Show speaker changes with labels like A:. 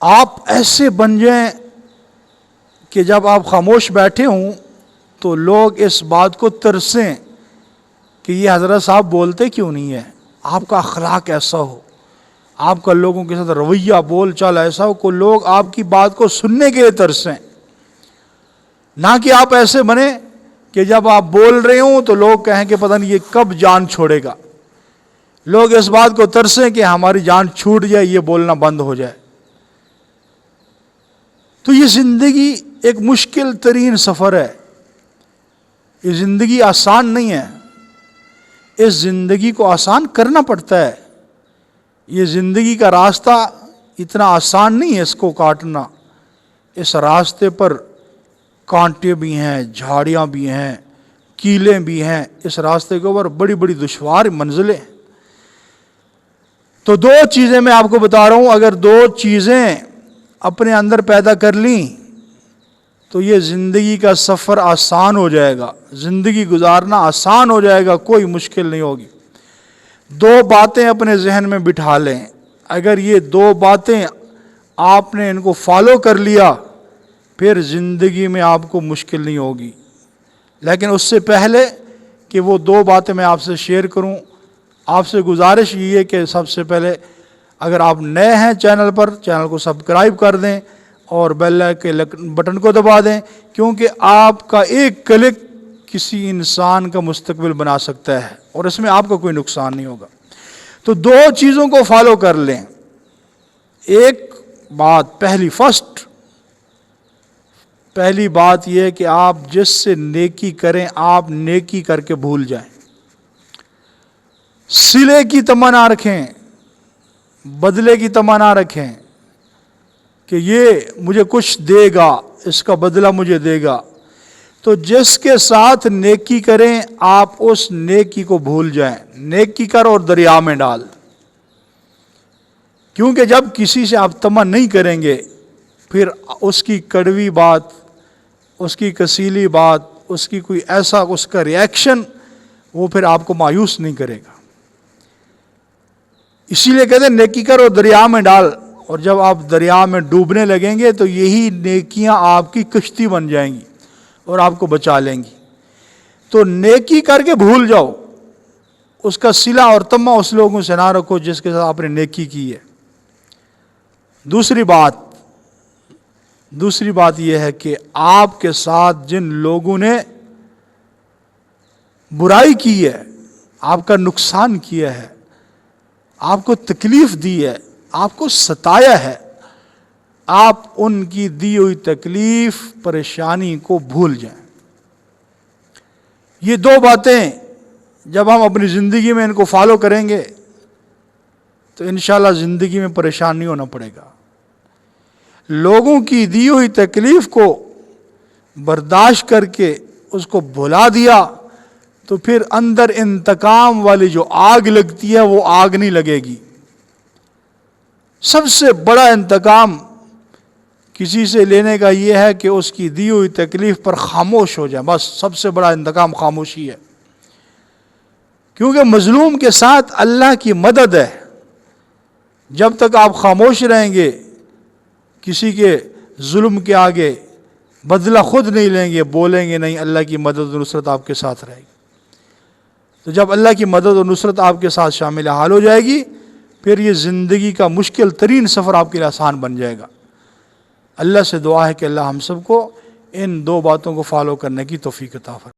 A: آپ ایسے بن جائیں کہ جب آپ خاموش بیٹھے ہوں تو لوگ اس بات کو ترسیں کہ یہ حضرت صاحب بولتے کیوں نہیں ہے. آپ کا اخلاق ایسا ہو، آپ کا لوگوں کے ساتھ رویہ بول چال ایسا ہو کہ لوگ آپ کی بات کو سننے کے لیے ترسیں. نہ کہ آپ ایسے بنیں کہ جب آپ بول رہے ہوں تو لوگ کہیں کہ پتہ نہیں یہ کب جان چھوڑے گا. لوگ اس بات کو ترسیں کہ ہماری جان چھوٹ جائے، یہ بولنا بند ہو جائے. تو یہ زندگی ایک مشکل ترین سفر ہے. یہ زندگی آسان نہیں ہے. اس زندگی کو آسان کرنا پڑتا ہے. یہ زندگی کا راستہ اتنا آسان نہیں ہے اس کو کاٹنا. اس راستے پر کانٹے بھی ہیں، جھاڑیاں بھی ہیں، کیلیں بھی ہیں. اس راستے کے اوپر بڑی بڑی دشوار منزلیں. تو دو چیزیں میں آپ کو بتا رہا ہوں، اگر دو چیزیں اپنے اندر پیدا کر لیں تو یہ زندگی کا سفر آسان ہو جائے گا. زندگی گزارنا آسان ہو جائے گا، کوئی مشکل نہیں ہوگی. دو باتیں اپنے ذہن میں بٹھا لیں. اگر یہ دو باتیں آپ نے ان کو فالو کر لیا پھر زندگی میں آپ کو مشکل نہیں ہوگی. لیکن اس سے پہلے کہ وہ دو باتیں میں آپ سے شیئر کروں، آپ سے گزارش یہ ہے کہ سب سے پہلے اگر آپ نئے ہیں چینل پر، چینل کو سبسکرائب کر دیں اور بیل کے بٹن کو دبا دیں، کیونکہ آپ کا ایک کلک کسی انسان کا مستقبل بنا سکتا ہے اور اس میں آپ کا کوئی نقصان نہیں ہوگا. تو دو چیزوں کو فالو کر لیں. ایک بات پہلی بات یہ ہے کہ آپ جس سے نیکی کریں آپ نیکی کر کے بھول جائیں. صلے کی تمنا رکھیں، بدلے کی تمنا رکھیں کہ یہ مجھے کچھ دے گا، اس کا بدلہ مجھے دے گا. تو جس کے ساتھ نیکی کریں آپ اس نیکی کو بھول جائیں. نیکی کر اور دریا میں ڈال. کیونکہ جب کسی سے آپ تمنا نہیں کریں گے پھر اس کی کڑوی بات، اس کی کسیلی بات، اس کی کوئی ایسا اس کا ریاکشن وہ پھر آپ کو مایوس نہیں کرے گا. اسی لیے کہتے ہیں نیکی کر اور دریا میں ڈال. اور جب آپ دریا میں ڈوبنے لگیں گے تو یہی نیکیاں آپ کی کشتی بن جائیں گی اور آپ کو بچا لیں گی. تو نیکی کر کے بھول جاؤ. اس کا صلہ اور تمہ اس لوگوں سے نہ رکھو جس کے ساتھ آپ نے نیکی کی ہے. دوسری بات یہ ہے کہ آپ کے ساتھ جن لوگوں نے برائی کی ہے، آپ کا نقصان کیا ہے، آپ کو تکلیف دی ہے، آپ کو ستایا ہے، آپ ان کی دی ہوئی تکلیف پریشانی کو بھول جائیں. یہ دو باتیں جب ہم اپنی زندگی میں ان کو فالو کریں گے تو انشاءاللہ زندگی میں پریشان نہیں ہونا پڑے گا. لوگوں کی دی ہوئی تکلیف کو برداشت کر کے اس کو بھلا دیا تو پھر اندر انتقام والی جو آگ لگتی ہے وہ آگ نہیں لگے گی. سب سے بڑا انتقام کسی سے لینے کا یہ ہے کہ اس کی دی ہوئی تکلیف پر خاموش ہو جائے. بس سب سے بڑا انتقام خاموشی ہے. کیونکہ مظلوم کے ساتھ اللہ کی مدد ہے. جب تک آپ خاموش رہیں گے، کسی کے ظلم کے آگے بدلہ خود نہیں لیں گے، بولیں گے نہیں، اللہ کی مدد و نصرت آپ کے ساتھ رہے گی. تو جب اللہ کی مدد و نصرت آپ کے ساتھ شامل حال ہو جائے گی پھر یہ زندگی کا مشکل ترین سفر آپ کے لیے آسان بن جائے گا. اللہ سے دعا ہے کہ اللہ ہم سب کو ان دو باتوں کو فالو کرنے کی توفیق عطا فرمائے.